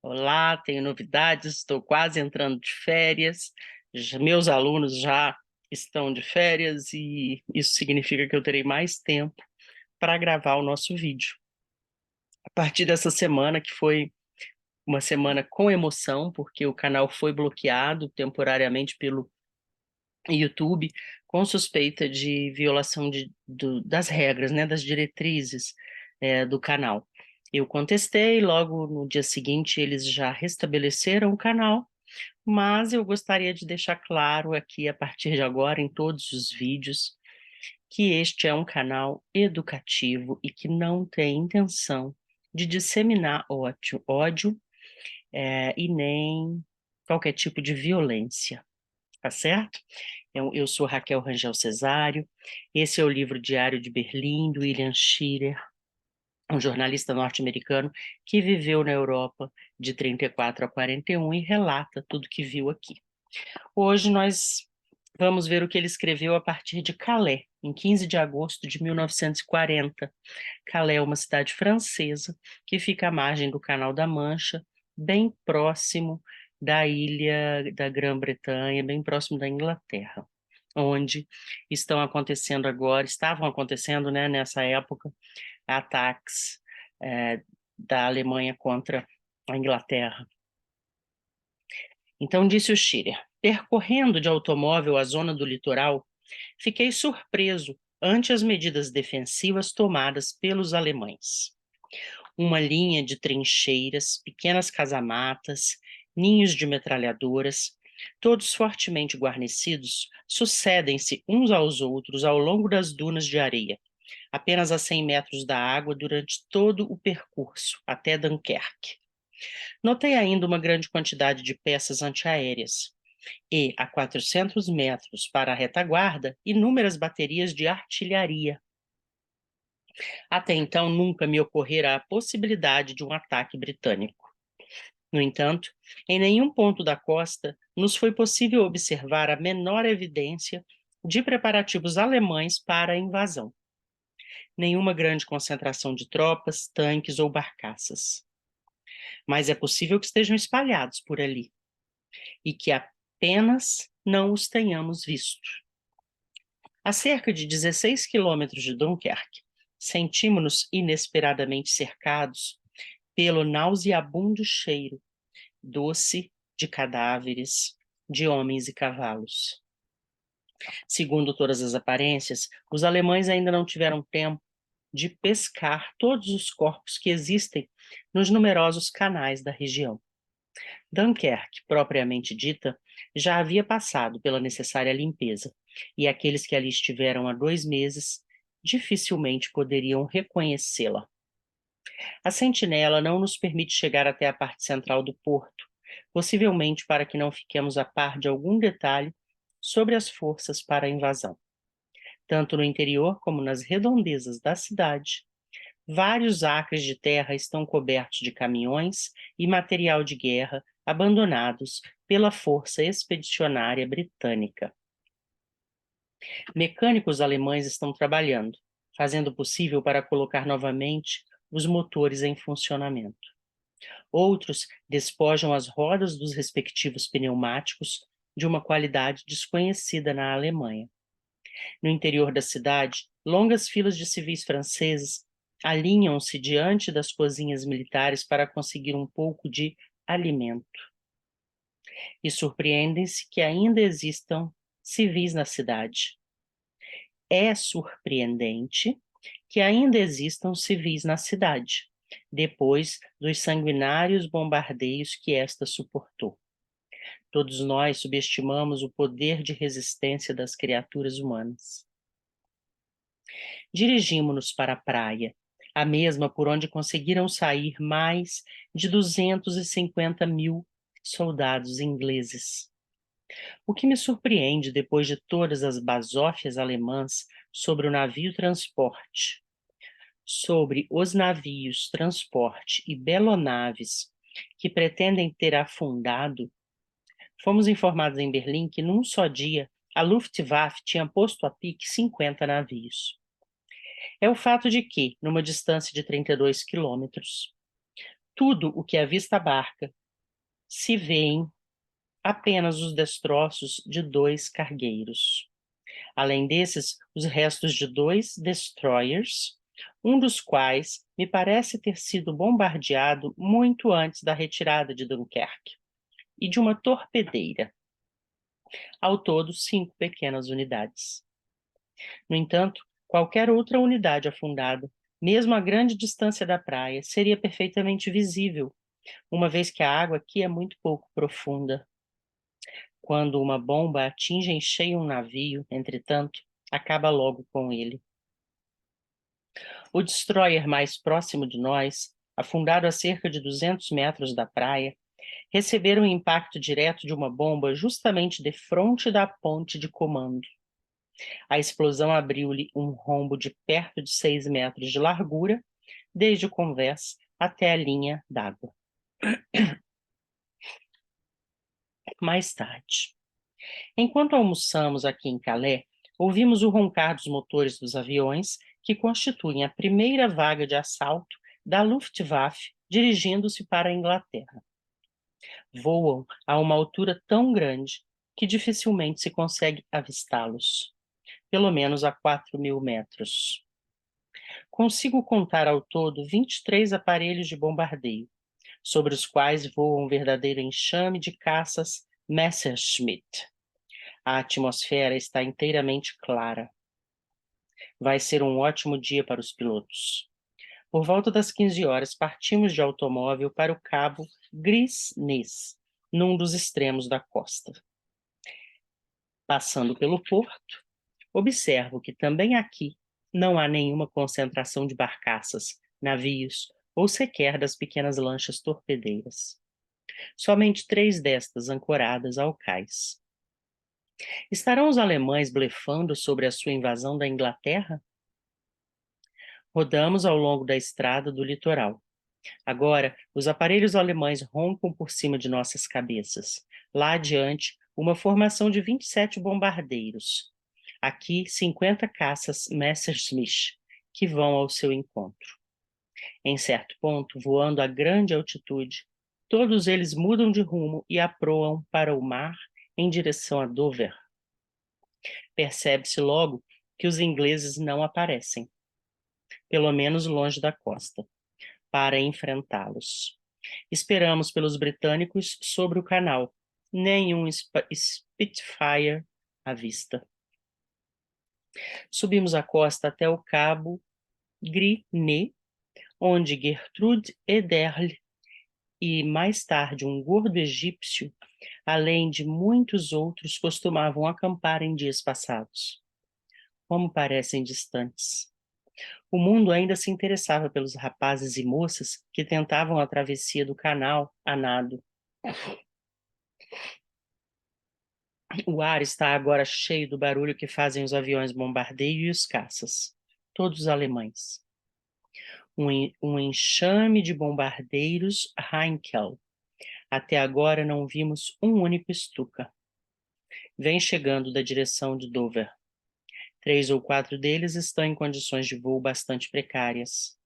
Olá, tenho novidades, estou quase entrando de férias, meus alunos já estão de férias e isso significa que eu terei mais tempo para gravar o nosso vídeo. A partir dessa semana, que foi uma semana com emoção, porque o canal foi bloqueado temporariamente pelo YouTube, com suspeita de violação das regras, né, das diretrizes do canal. Eu contestei, logo no dia seguinte eles já restabeleceram o canal, mas eu gostaria de deixar claro aqui, a partir de agora, em todos os vídeos, que este é um canal educativo e que não tem intenção de disseminar ódio e nem qualquer tipo de violência, tá certo? Eu sou Raquel Rangel Cesário, esse é o livro Diário de Berlim, do William Shirer, um jornalista norte-americano que viveu na Europa de 34 a 41 e relata tudo que viu aqui. Hoje nós vamos ver o que ele escreveu a partir de Calais, em 15 de agosto de 1940. Calais é uma cidade francesa que fica à margem do Canal da Mancha, bem próximo da ilha da Grã-Bretanha, bem próximo da Inglaterra, onde estavam acontecendo, né, nessa época, ataques da Alemanha contra a Inglaterra. Então disse o Schiller: percorrendo de automóvel a zona do litoral, fiquei surpreso ante as medidas defensivas tomadas pelos alemães. Uma linha de trincheiras, pequenas casamatas, ninhos de metralhadoras, todos fortemente guarnecidos, sucedem-se uns aos outros ao longo das dunas de areia, apenas a 100 metros da água durante todo o percurso, até Dunkerque. Notei ainda uma grande quantidade de peças antiaéreas e, a 400 metros para a retaguarda, inúmeras baterias de artilharia. Até então, nunca me ocorrera a possibilidade de um ataque britânico. No entanto, em nenhum ponto da costa nos foi possível observar a menor evidência de preparativos alemães para a invasão. Nenhuma grande concentração de tropas, tanques ou barcaças. Mas é possível que estejam espalhados por ali e que apenas não os tenhamos visto. A cerca de 16 quilômetros de Dunkerque, sentimos-nos inesperadamente cercados pelo nauseabundo cheiro doce de cadáveres, de homens e cavalos. Segundo todas as aparências, os alemães ainda não tiveram tempo de pescar todos os corpos que existem nos numerosos canais da região. Dunkerque, propriamente dita, já havia passado pela necessária limpeza, e aqueles que ali estiveram há 2 meses dificilmente poderiam reconhecê-la. A sentinela não nos permite chegar até a parte central do porto, possivelmente para que não fiquemos a par de algum detalhe sobre as forças para a invasão. Tanto no interior como nas redondezas da cidade, vários acres de terra estão cobertos de caminhões e material de guerra abandonados pela força expedicionária britânica. Mecânicos alemães estão trabalhando, fazendo o possível para colocar novamente os motores em funcionamento. Outros despojam as rodas dos respectivos pneumáticos de uma qualidade desconhecida na Alemanha. No interior da cidade, longas filas de civis franceses alinham-se diante das cozinhas militares para conseguir um pouco de alimento. E surpreendem-se que ainda existam civis na cidade. É surpreendente que ainda existam civis na cidade, depois dos sanguinários bombardeios que esta suportou. Todos nós subestimamos o poder de resistência das criaturas humanas. Dirigimo-nos para a praia, a mesma por onde conseguiram sair mais de 250 mil soldados ingleses. O que me surpreende depois de todas as basófias alemãs sobre o navio transporte, sobre os navios transporte e belonaves que pretendem ter afundado, fomos informados em Berlim que num só dia a Luftwaffe tinha posto a pique 50 navios. É o fato de que, numa distância de 32 quilômetros, Tudo o que a vista abarca, se vêem apenas os destroços de 2 cargueiros. Além desses, os restos de 2 destroyers, um dos quais me parece ter sido bombardeado muito antes da retirada de Dunkerque, e de uma torpedeira. Ao todo, 5 pequenas unidades. No entanto, qualquer outra unidade afundada, mesmo a grande distância da praia, seria perfeitamente visível, uma vez que a água aqui é muito pouco profunda. Quando uma bomba atinge em cheio um navio, entretanto, acaba logo com ele. O destroyer mais próximo de nós, afundado a cerca de 200 metros da praia, recebera um impacto direto de uma bomba justamente defronte da ponte de comando. A explosão abriu-lhe um rombo de perto de 6 metros de largura, desde o convés até a linha d'água. Mais tarde, enquanto almoçamos aqui em Calais, ouvimos o roncar dos motores dos aviões que constituem a primeira vaga de assalto da Luftwaffe dirigindo-se para a Inglaterra. Voam a uma altura tão grande que dificilmente se consegue avistá-los, pelo menos a 4.000 metros. Consigo contar ao todo 23 aparelhos de bombardeio, sobre os quais voa um verdadeiro enxame de caças Messerschmitt. A atmosfera está inteiramente clara. Vai ser um ótimo dia para os pilotos. Por volta das 15 horas, partimos de automóvel para o cabo Gris-Nez, num dos extremos da costa. Passando pelo porto, observo que também aqui não há nenhuma concentração de barcaças, navios ou sequer das pequenas lanchas torpedeiras. Somente 3 destas ancoradas ao cais. Estarão os alemães blefando sobre a sua invasão da Inglaterra? Rodamos ao longo da estrada do litoral. Agora, os aparelhos alemães roncam por cima de nossas cabeças. Lá adiante, uma formação de 27 bombardeiros. Aqui, 50 caças Messerschmitt, que vão ao seu encontro. Em certo ponto, voando a grande altitude, todos eles mudam de rumo e aproam para o mar em direção a Dover. Percebe-se logo que os ingleses não aparecem, pelo menos longe da costa, para enfrentá-los. Esperamos pelos britânicos sobre o canal. Nenhum Spitfire à vista. Subimos a costa até o cabo Gris-Nez, onde Gertrude Ederle e mais tarde um gordo egípcio, além de muitos outros, costumavam acampar em dias passados. Como parecem distantes. O mundo ainda se interessava pelos rapazes e moças que tentavam a travessia do canal a nado. O ar está agora cheio do barulho que fazem os aviões bombardeio e os caças, todos alemães. Um enxame de bombardeiros Heinkel. Até agora não vimos um único Stuka. Vem chegando da direção de Dover. 3 ou 4 deles estão em condições de voo bastante precárias.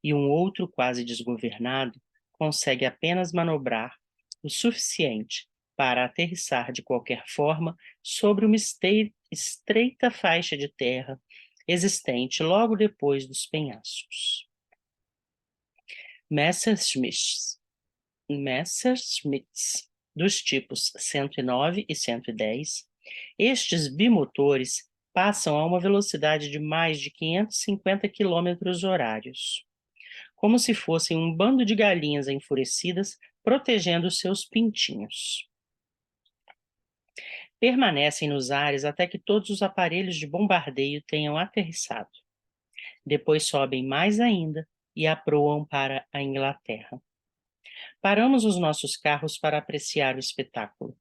E um outro quase desgovernado consegue apenas manobrar o suficiente para aterrissar de qualquer forma sobre uma estreita faixa de terra existente logo depois dos penhascos. Messerschmitts, dos tipos 109 e 110, estes bimotores passam a uma velocidade de mais de 550 km/h, como se fossem um bando de galinhas enfurecidas protegendo seus pintinhos. Permanecem nos ares até que todos os aparelhos de bombardeio tenham aterrissado. Depois sobem mais ainda e aproam para a Inglaterra. Paramos os nossos carros para apreciar o espetáculo.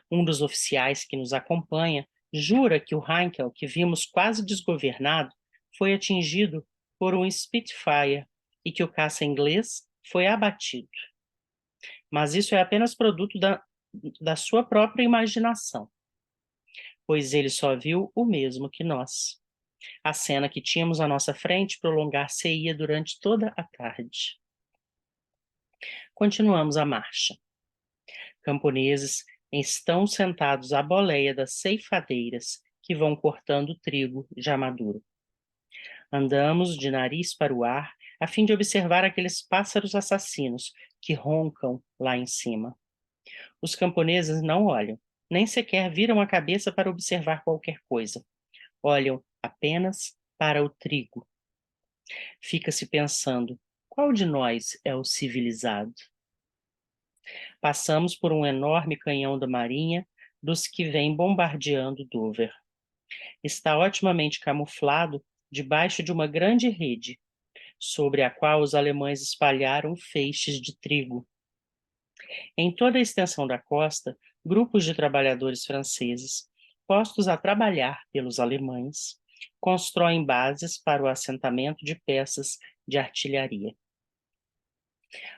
Um dos oficiais que nos acompanha jura que o Heinkel, que vimos quase desgovernado, foi atingido por um Spitfire e que o caça inglês foi abatido. Mas isso é apenas produto da sua própria imaginação, pois ele só viu o mesmo que nós. A cena que tínhamos à nossa frente prolongar-se-ia durante toda a tarde. Continuamos a marcha. Camponeses estão sentados à boleia das ceifadeiras que vão cortando o trigo já maduro. Andamos de nariz para o ar a fim de observar aqueles pássaros assassinos que roncam lá em cima. Os camponeses não olham, nem sequer viram a cabeça para observar qualquer coisa. Olham apenas para o trigo. Fica-se pensando, qual de nós é o civilizado? Passamos por um enorme canhão da marinha, dos que vem bombardeando Dover. Está otimamente camuflado debaixo de uma grande rede, sobre a qual os alemães espalharam feixes de trigo. Em toda a extensão da costa, grupos de trabalhadores franceses, postos a trabalhar pelos alemães, constroem bases para o assentamento de peças de artilharia.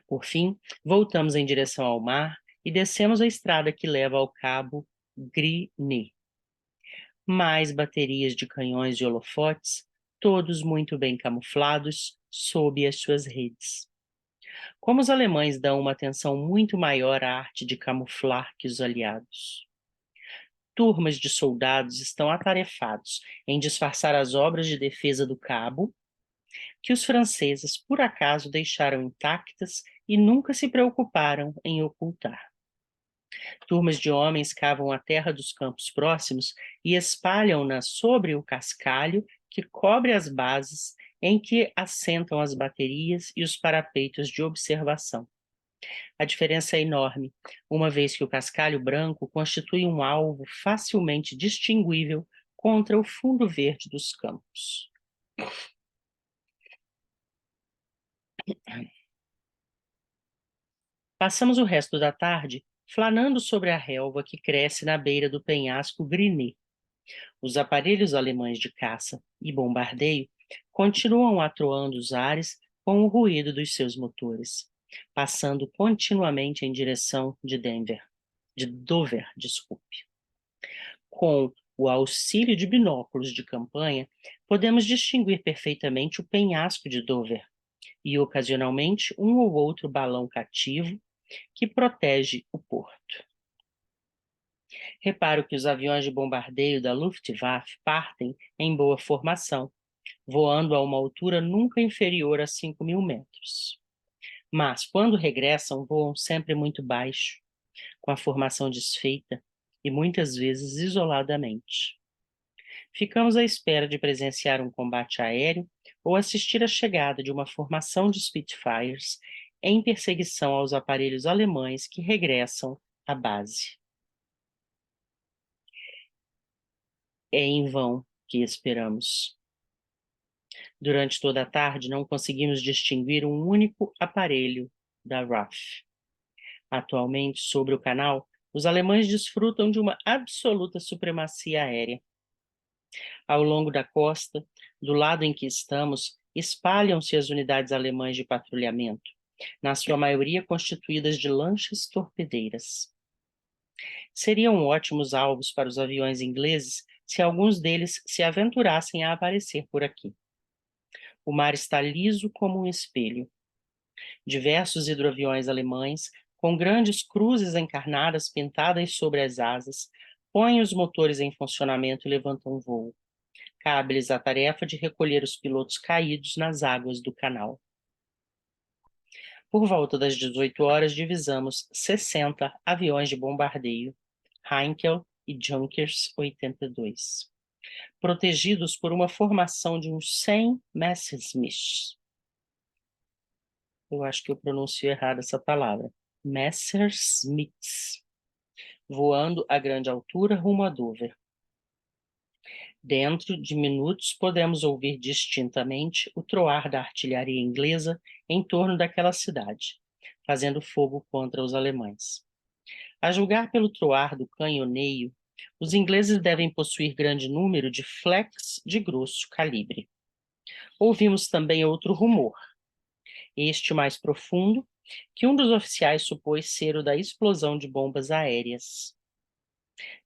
Por fim, voltamos em direção ao mar e descemos a estrada que leva ao cabo Gris-Nez. Mais baterias de canhões de holofotes, todos muito bem camuflados sob as suas redes. Como os alemães dão uma atenção muito maior à arte de camuflar que os aliados. Turmas de soldados estão atarefados em disfarçar as obras de defesa do cabo, que os franceses por acaso deixaram intactas e nunca se preocuparam em ocultar. Turmas de homens cavam a terra dos campos próximos e espalham-na sobre o cascalho que cobre as bases em que assentam as baterias e os parapeitos de observação. A diferença é enorme, uma vez que o cascalho branco constitui um alvo facilmente distinguível contra o fundo verde dos campos. Passamos o resto da tarde flanando sobre a relva que cresce na beira do penhasco Gris-Nez. Os aparelhos alemães de caça e bombardeio continuam atroando os ares com o ruído dos seus motores, passando continuamente em direção de Dover. Com o auxílio de binóculos de campanha, podemos distinguir perfeitamente o penhasco de Dover e, ocasionalmente, um ou outro balão cativo que protege o porto. Reparo que os aviões de bombardeio da Luftwaffe partem em boa formação, voando a uma altura nunca inferior a 5.000 metros. Mas, quando regressam, voam sempre muito baixo, com a formação desfeita e muitas vezes isoladamente. Ficamos à espera de presenciar um combate aéreo ou assistir à chegada de uma formação de Spitfires em perseguição aos aparelhos alemães que regressam à base. É em vão que esperamos. Durante toda a tarde não conseguimos distinguir um único aparelho da RAF. Atualmente, sobre o canal, os alemães desfrutam de uma absoluta supremacia aérea. Ao longo da costa, do lado em que estamos, espalham-se as unidades alemãs de patrulhamento, na sua maioria constituídas de lanchas torpedeiras. Seriam ótimos alvos para os aviões ingleses se alguns deles se aventurassem a aparecer por aqui. O mar está liso como um espelho. Diversos hidroaviões alemães, com grandes cruzes encarnadas pintadas sobre as asas, põem os motores em funcionamento e levantam voo. Cabe-lhes a tarefa de recolher os pilotos caídos nas águas do canal. Por volta das 18 horas, divisamos 60 aviões de bombardeio, Heinkel e Junkers 82, protegidos por uma formação de uns 100 Messerschmitts. Eu acho que eu pronuncio errado essa palavra. Messerschmitts, voando a grande altura rumo a Dover. Dentro de minutos podemos ouvir distintamente o troar da artilharia inglesa em torno daquela cidade, fazendo fogo contra os alemães. A julgar pelo troar do canhoneio, os ingleses devem possuir grande número de flex de grosso calibre. Ouvimos também outro rumor, este mais profundo, que um dos oficiais supôs ser o da explosão de bombas aéreas.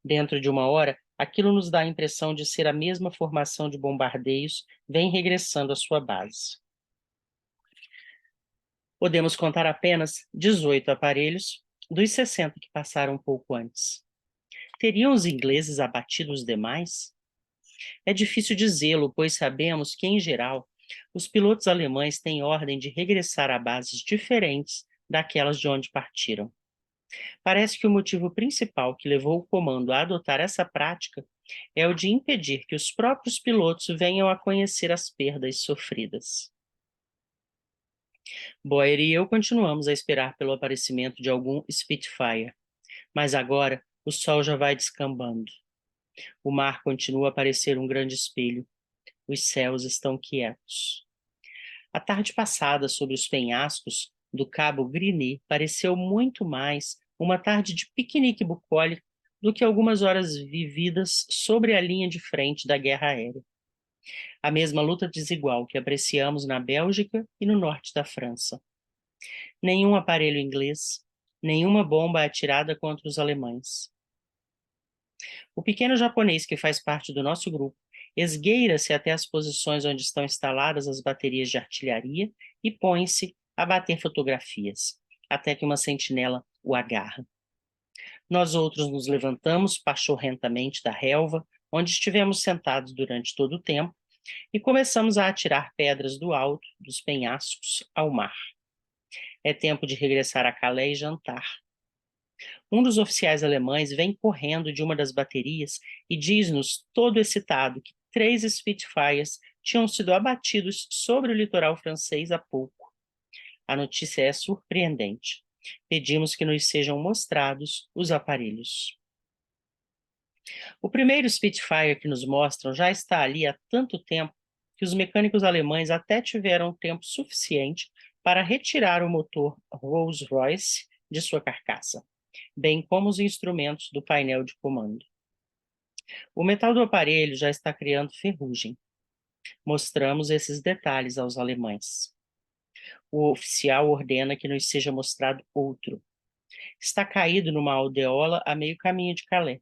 Dentro de uma hora, aquilo nos dá a impressão de ser a mesma formação de bombardeios vem regressando à sua base. Podemos contar apenas 18 aparelhos dos 60 que passaram um pouco antes. Teriam os ingleses abatido os demais? É difícil dizê-lo, pois sabemos que, em geral, os pilotos alemães têm ordem de regressar a bases diferentes daquelas de onde partiram. Parece que o motivo principal que levou o comando a adotar essa prática é o de impedir que os próprios pilotos venham a conhecer as perdas sofridas. Boyer e eu continuamos a esperar pelo aparecimento de algum Spitfire, mas agora o sol já vai descambando. O mar continua a parecer um grande espelho. Os céus estão quietos. A tarde passada sobre os penhascos do Cabo Gris pareceu muito mais uma tarde de piquenique bucólico do que algumas horas vividas sobre a linha de frente da guerra aérea. A mesma luta desigual que apreciamos na Bélgica e no norte da França. Nenhum aparelho inglês, nenhuma bomba atirada contra os alemães. O pequeno japonês que faz parte do nosso grupo esgueira-se até as posições onde estão instaladas as baterias de artilharia e põe-se a bater fotografias, até que uma sentinela o agarra. Nós outros nos levantamos pachorrentamente da relva, onde estivemos sentados durante todo o tempo, e começamos a atirar pedras do alto dos penhascos ao mar. É tempo de regressar a Calais e jantar. Um dos oficiais alemães vem correndo de uma das baterias e diz-nos, todo excitado, que 3 Spitfires tinham sido abatidos sobre o litoral francês há pouco. A notícia é surpreendente. Pedimos que nos sejam mostrados os aparelhos. O primeiro Spitfire que nos mostram já está ali há tanto tempo que os mecânicos alemães até tiveram tempo suficiente para retirar o motor Rolls-Royce de sua carcaça, bem como os instrumentos do painel de comando. O metal do aparelho já está criando ferrugem. Mostramos esses detalhes aos alemães. O oficial ordena que nos seja mostrado outro. Está caído numa aldeola a meio caminho de Calais.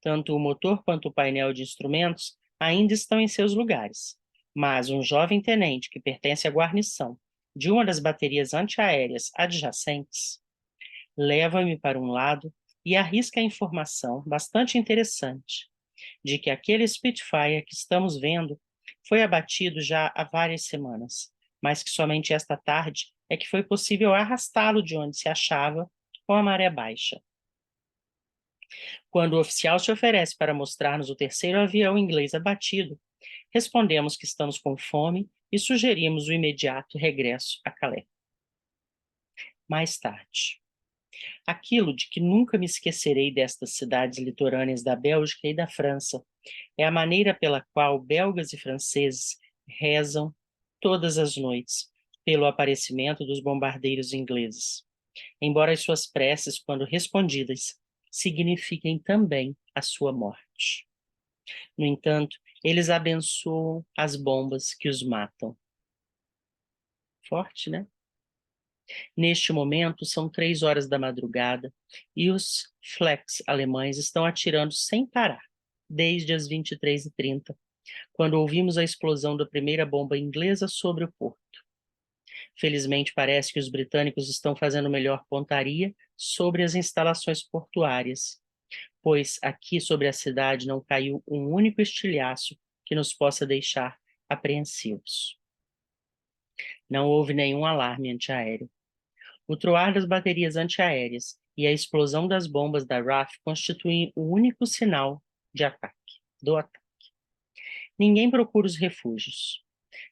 Tanto o motor quanto o painel de instrumentos ainda estão em seus lugares, mas um jovem tenente que pertence à guarnição de uma das baterias antiaéreas adjacentes leva-me para um lado e arrisca a informação bastante interessante de que aquele Spitfire que estamos vendo foi abatido já há várias semanas, mas que somente esta tarde é que foi possível arrastá-lo de onde se achava com a maré baixa. Quando o oficial se oferece para mostrar-nos o terceiro avião inglês abatido, respondemos que estamos com fome e sugerimos o imediato regresso a Calais. Mais tarde. Aquilo de que nunca me esquecerei destas cidades litorâneas da Bélgica e da França é a maneira pela qual belgas e franceses rezam todas as noites pelo aparecimento dos bombardeiros ingleses, embora as suas preces, quando respondidas, signifiquem também a sua morte. No entanto, eles abençoam as bombas que os matam. Forte, né? Neste momento, são 3 horas da madrugada e os Flex alemães estão atirando sem parar, desde as 23h30, quando ouvimos a explosão da primeira bomba inglesa sobre o porto. Felizmente, parece que os britânicos estão fazendo melhor pontaria sobre as instalações portuárias, pois aqui sobre a cidade não caiu um único estilhaço que nos possa deixar apreensivos. Não houve nenhum alarme antiaéreo. O troar das baterias antiaéreas e a explosão das bombas da RAF constituem o único sinal de ataque, do ataque. Ninguém procura os refúgios.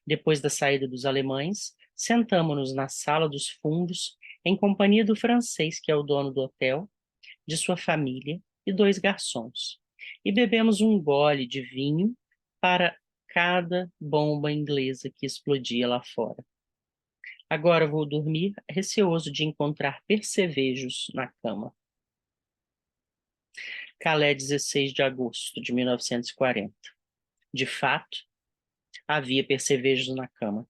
Depois da saída dos alemães, sentamo-nos na sala dos fundos em companhia do francês que é o dono do hotel, de sua família e 2 garçons, e bebemos um gole de vinho para cada bomba inglesa que explodia lá fora. Agora vou dormir, receoso de encontrar percevejos na cama. Calais, 16 de agosto de 1940. De fato, havia percevejos na cama.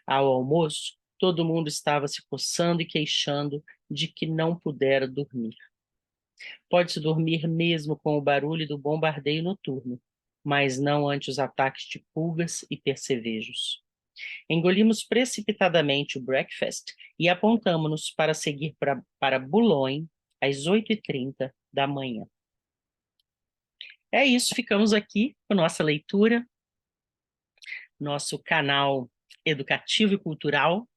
Ao almoço, todo mundo estava se coçando e queixando de que não pudera dormir. Pode-se dormir mesmo com o barulho do bombardeio noturno, mas não ante os ataques de pulgas e percevejos. Engolimos precipitadamente o breakfast e apontamo-nos para seguir para Boulogne às 8h30 da manhã. É isso, ficamos aqui com nossa leitura, nosso canal educativo e cultural,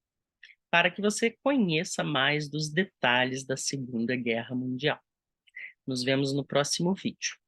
para que você conheça mais dos detalhes da Segunda Guerra Mundial. Nos vemos no próximo vídeo.